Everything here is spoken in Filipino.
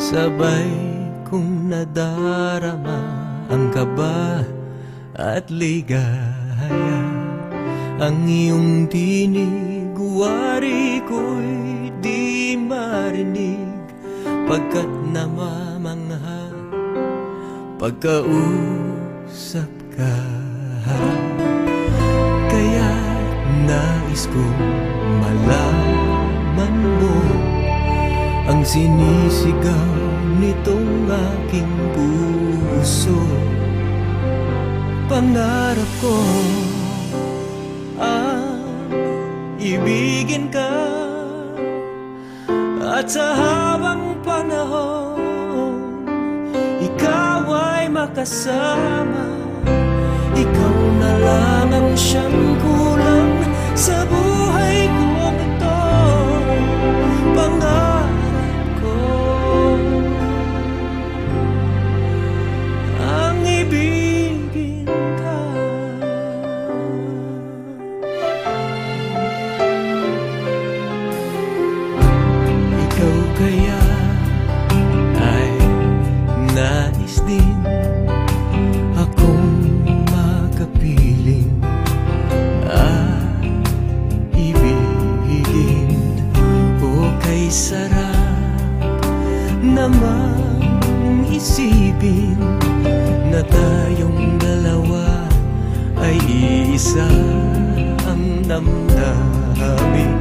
Sabay kong nadarama ang kaba at ligaya. Ang iyong tinig, wari ko'y di marinig, pagkat namamangha pagkausap ka. Kaya nais kong malaman mo ang sinisigaw nitong aking puso. Pangarap ko ang ibigin ka, at sa habang panahon ikaw ay makasama. Ikaw na lang ang siyang kulang sa buhay kong ito. Pangarap ko ang ibigin ka. Ikaw kaya ay nais din akong makapiling at ibigin. O kay sarap namang isipin na tayong dalawa ay iisa ang damdamin.